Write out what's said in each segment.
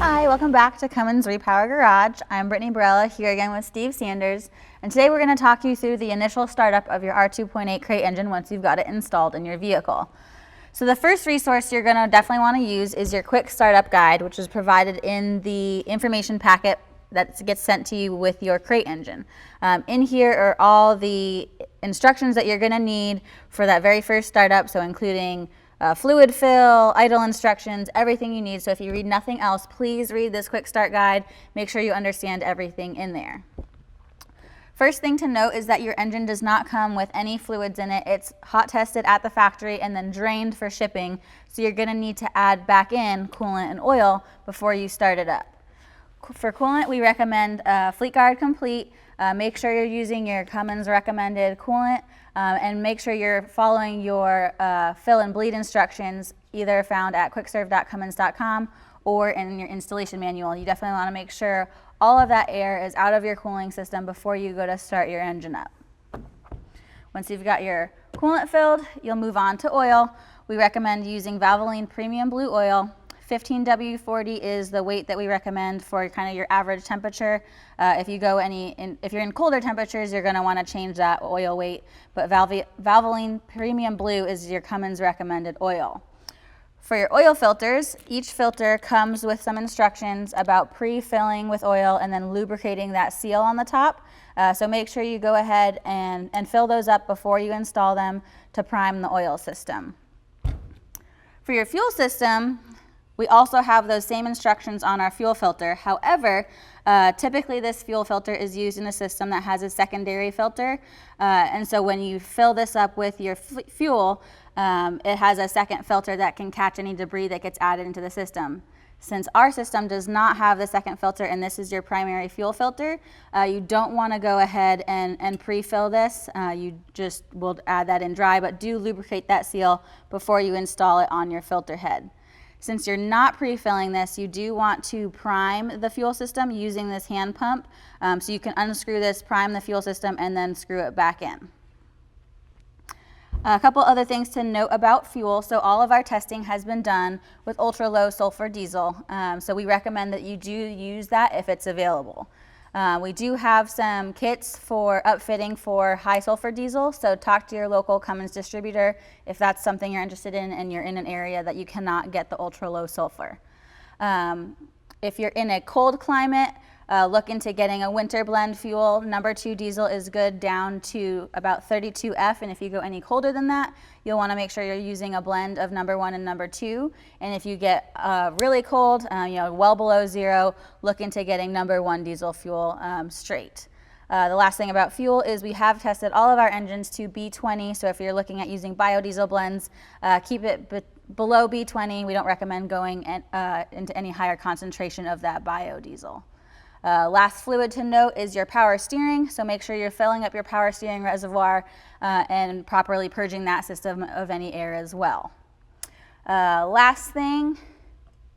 Hi, welcome back to Cummins Repower Garage. I'm Brittany Barella here again with Steve Sanders, and today we're going to talk you through the initial startup of your R2.8 crate engine once you've got it installed in your vehicle. So the first resource you're going to definitely want to use is your quick startup guide, which is provided in the information packet that gets sent to you with your crate engine. In here are all the instructions that you're going to need for that very first startup, so including fluid fill, idle instructions, everything you need. So if you read nothing else, please read this quick start guide. Make sure you understand everything in there. First thing to note is that your engine does not come with any fluids in it. It's hot tested at the factory and then drained for shipping. So you're going to need to add back in coolant and oil before you start it up. For coolant, we recommend Fleet Guard Complete. Make sure you're using your Cummins recommended coolant, and make sure you're following your fill and bleed instructions, either found at quickserve.cummins.com or in your installation manual. You definitely want to make sure all of that air is out of your cooling system before you go to start your engine up. Once you've got your coolant filled, you'll move on to oil. We recommend using Valvoline Premium Blue Oil. 15W40 is the weight that we recommend for kind of your average temperature. If you're in colder temperatures, you're going to want to change that oil weight. But Valvoline Premium Blue is your Cummins recommended oil. For your oil filters, each filter comes with some instructions about pre-filling with oil and then lubricating that seal on the top. So make sure you go ahead and fill those up before you install them to prime the oil system. For your fuel system, we also have those same instructions on our fuel filter. However, typically this fuel filter is used in a system that has a secondary filter. And so when you fill this up with your fuel, it has a second filter that can catch any debris that gets added into the system. Since our system does not have the second filter and this is your primary fuel filter, you don't want to go ahead and pre-fill this. You just will add that in dry, but do lubricate that seal before you install it on your filter head. Since you're not pre-filling this, you do want to prime the fuel system using this hand pump. So you can unscrew this, prime the fuel system, and then screw it back in. A couple other things to note about fuel. So all of our testing has been done with ultra low sulfur diesel. So we recommend that you do use that if it's available. We do have some kits for upfitting for high sulfur diesel, so talk to your local Cummins distributor if that's something you're interested in and you're in an area that you cannot get the ultra low sulfur. If you're in a cold climate, look into getting a winter blend fuel. Number 2 diesel is good down to about 32F, and if you go any colder than that, you'll want to make sure you're using a blend of number 1 and number 2. And if you get really cold, well below 0, look into getting number 1 diesel fuel straight. The last thing about fuel is we have tested all of our engines to B20, so if you're looking at using biodiesel blends, keep it below B20. We don't recommend going into any higher concentration of that biodiesel. Last fluid to note is your power steering, so make sure you're filling up your power steering reservoir and properly purging that system of any air as well. Last thing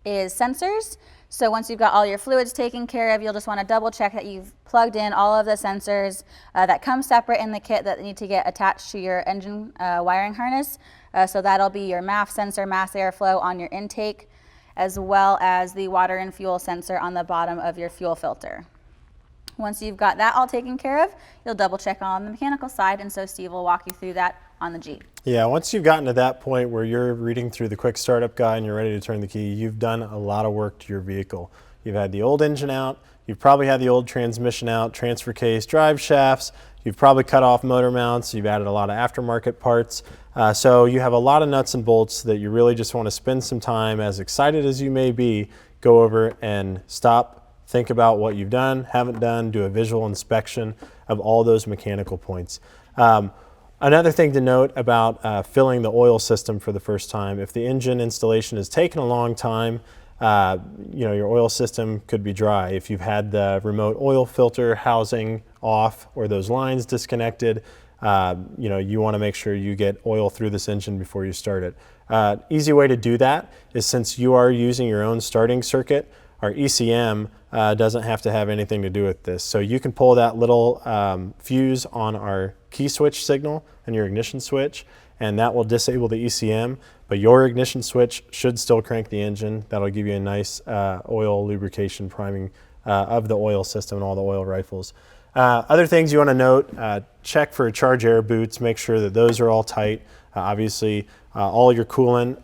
is sensors. So once you've got all your fluids taken care of, you'll just want to double check that you've plugged in all of the sensors that come separate in the kit that need to get attached to your engine wiring harness. So that'll be your MAF sensor, mass airflow on your intake, as well as the water and fuel sensor on the bottom of your fuel filter. Once you've got that all taken care of, you'll double check on the mechanical side, and so Steve will walk you through that on the Jeep. Yeah, once you've gotten to that point where you're reading through the quick startup guide and you're ready to turn the key, you've done a lot of work to your vehicle. You've had the old engine out, you've probably had the old transmission out, transfer case, drive shafts, you've probably cut off motor mounts, you've added a lot of aftermarket parts. So you have a lot of nuts and bolts that you really just want to spend some time, as excited as you may be, go over and stop, think about what you've done, haven't done, do a visual inspection of all those mechanical points. Another thing to note about filling the oil system for the first time, if the engine installation has taken a long time, your oil system could be dry. If you've had the remote oil filter housing off or those lines disconnected, you want to make sure you get oil through this engine before you start it. Easy way to do that is, since you are using your own starting circuit, our ECM doesn't have to have anything to do with this. So you can pull that little fuse on our key switch signal and your ignition switch, and that will disable the ECM. but your ignition switch should still crank the engine. That'll give you a nice oil lubrication priming of the oil system and all the oil rifles. Other things you want to note, check for charge air boots, make sure that those are all tight. Obviously, all your coolant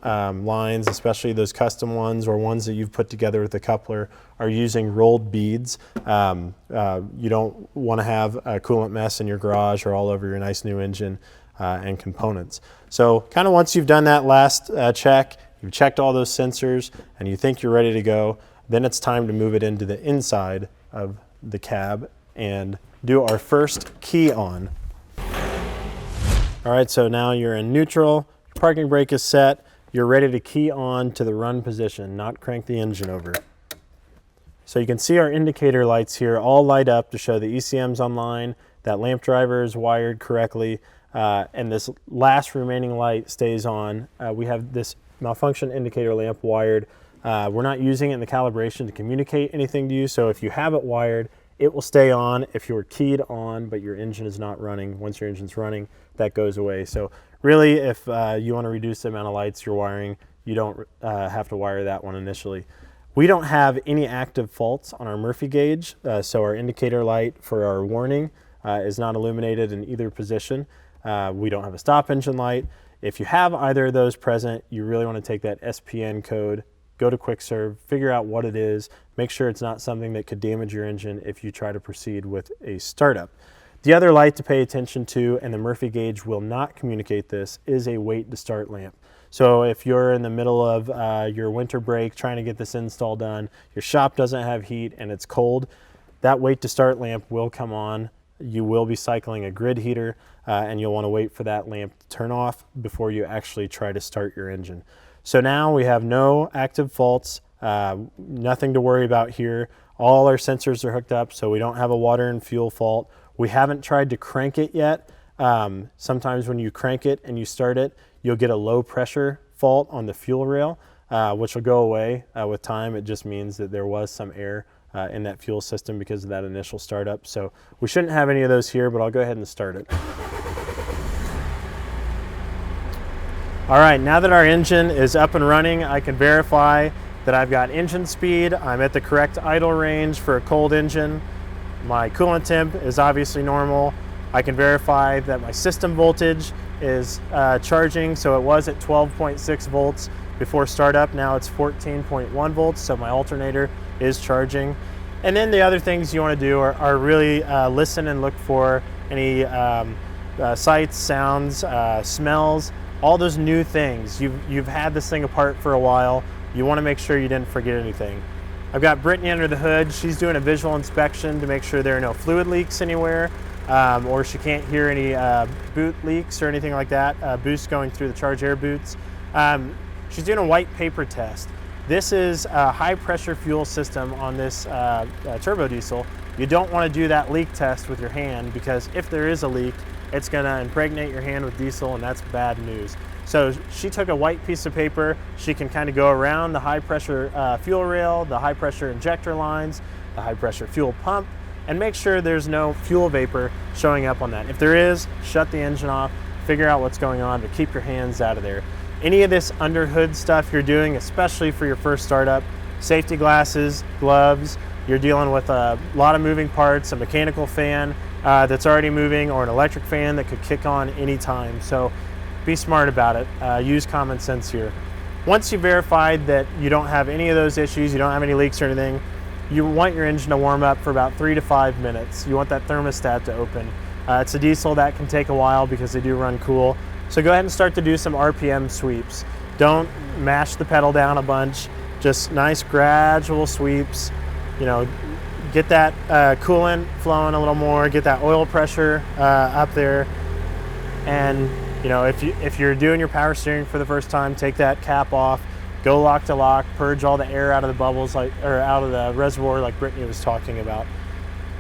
lines, especially those custom ones or ones that you've put together with the coupler, are using rolled beads. You don't want to have a coolant mess in your garage or all over your nice new engine and components. So kind of once you've done that last check, you've checked all those sensors and you think you're ready to go, then it's time to move it into the inside of the cab and do our first key on. All right, so now you're in neutral, your parking brake is set, you're ready to key on to the run position, not crank the engine over. So you can see our indicator lights here all light up to show the ECM's online, that lamp driver is wired correctly, and this last remaining light stays on. We have this malfunction indicator lamp wired. We're not using it in the calibration to communicate anything to you, so if you have it wired, it will stay on if you're keyed on, but your engine is not running. Once your engine's running, that goes away. So really, if you want to reduce the amount of lights you're wiring, you don't have to wire that one initially. We don't have any active faults on our Murphy gauge, so our indicator light for our warning is not illuminated in either position. We don't have a stop engine light. If you have either of those present, you really want to take that SPN code, go to Quick Serve, figure out what it is, make sure it's not something that could damage your engine if you try to proceed with a startup. The other light to pay attention to, and the Murphy gauge will not communicate this, is a wait to start lamp. So if you're in the middle of your winter break trying to get this install done, your shop doesn't have heat and it's cold, that wait to start lamp will come on. You will be cycling a grid heater and you'll want to wait for that lamp to turn off before you actually try to start your engine. So now we have no active faults, nothing to worry about here. All our sensors are hooked up, so we don't have a water and fuel fault. We haven't tried to crank it yet. Sometimes when you crank it and you start it, you'll get a low pressure fault on the fuel rail, which will go away with time. It just means that there was some air in that fuel system because of that initial startup. So we shouldn't have any of those here, but I'll go ahead and start it. All right, now that our engine is up and running, I can verify that I've got engine speed. I'm at the correct idle range for a cold engine. My coolant temp is obviously normal. I can verify that my system voltage is charging. So it was at 12.6 volts before startup. Now it's 14.1 volts. So my alternator is charging. And then the other things you want to do are really listen and look for any sights, sounds, smells, all those new things. You've had this thing apart for a while. You want to make sure you didn't forget anything. I've got Brittany under the hood. She's doing a visual inspection to make sure there are no fluid leaks anywhere, or she can't hear any boot leaks or anything like that, boost going through the charge air boots. She's doing a white paper test. This is a high pressure fuel system on this turbo diesel. You don't want to do that leak test with your hand, because if there is a leak, it's going to impregnate your hand with diesel, and that's bad news. So she took a white piece of paper. She can kind of go around the high pressure fuel rail, the high pressure injector lines, the high pressure fuel pump, and make sure there's no fuel vapor showing up on that. If there is, shut the engine off, figure out what's going on, but keep your hands out of there. Any of this under hood stuff you're doing, especially for your first startup, safety glasses, gloves, you're dealing with a lot of moving parts, a mechanical fan that's already moving, or an electric fan that could kick on anytime. So be smart about it. Use common sense here. Once you've verified that you don't have any of those issues, you don't have any leaks or anything, you want your engine to warm up for about 3 to 5 minutes. You want that thermostat to open. It's a diesel, that can take a while because they do run cool. So go ahead and start to do some RPM sweeps. Don't mash the pedal down a bunch, just nice gradual sweeps. You know, get that coolant flowing a little more, get that oil pressure up there. And you know, if you're doing your power steering for the first time, take that cap off, go lock to lock, purge all the air out of the bubbles, or out of the reservoir like Brittany was talking about.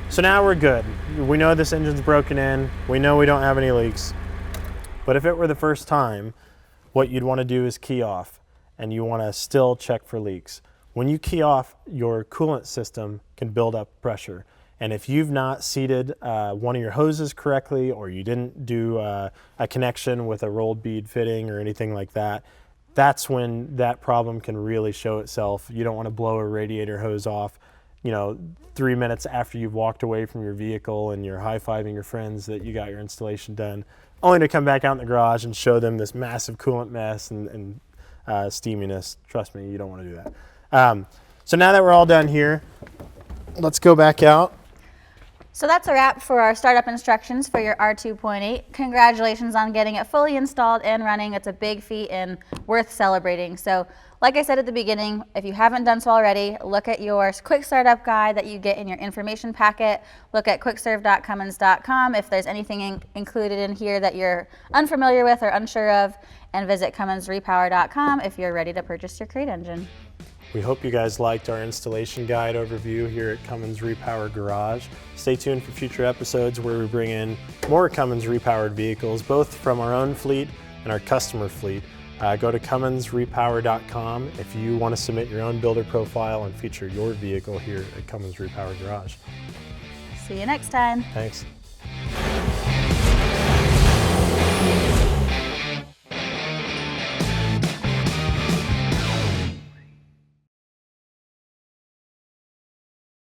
So now we're good. We know this engine's broken in. We know we don't have any leaks. But if it were the first time, what you'd want to do is key off, and you want to still check for leaks. When you key off, your coolant system can build up pressure. And if you've not seated one of your hoses correctly, or you didn't do a connection with a rolled bead fitting or anything like that, that's when that problem can really show itself. You don't want to blow a radiator hose off, 3 minutes after you've walked away from your vehicle and you're high-fiving your friends that you got your installation done, only to come back out in the garage and show them this massive coolant mess and steaminess. Trust me, you don't want to do that. So now that we're all done here, let's go back out. So that's a wrap for our startup instructions for your R2.8. Congratulations on getting it fully installed and running. It's a big feat and worth celebrating. So like I said at the beginning, if you haven't done so already, look at your quick startup guide that you get in your information packet. Look at quickserve.cummins.com if there's anything included in here that you're unfamiliar with or unsure of, and visit cumminsrepower.com if you're ready to purchase your crate engine. We hope you guys liked our installation guide overview here at Cummins Repower Garage. Stay tuned for future episodes where we bring in more Cummins repowered vehicles, both from our own fleet and our customer fleet. Go to cumminsrepower.com if you want to submit your own builder profile and feature your vehicle here at Cummins Repower Garage. See you next time. Thanks.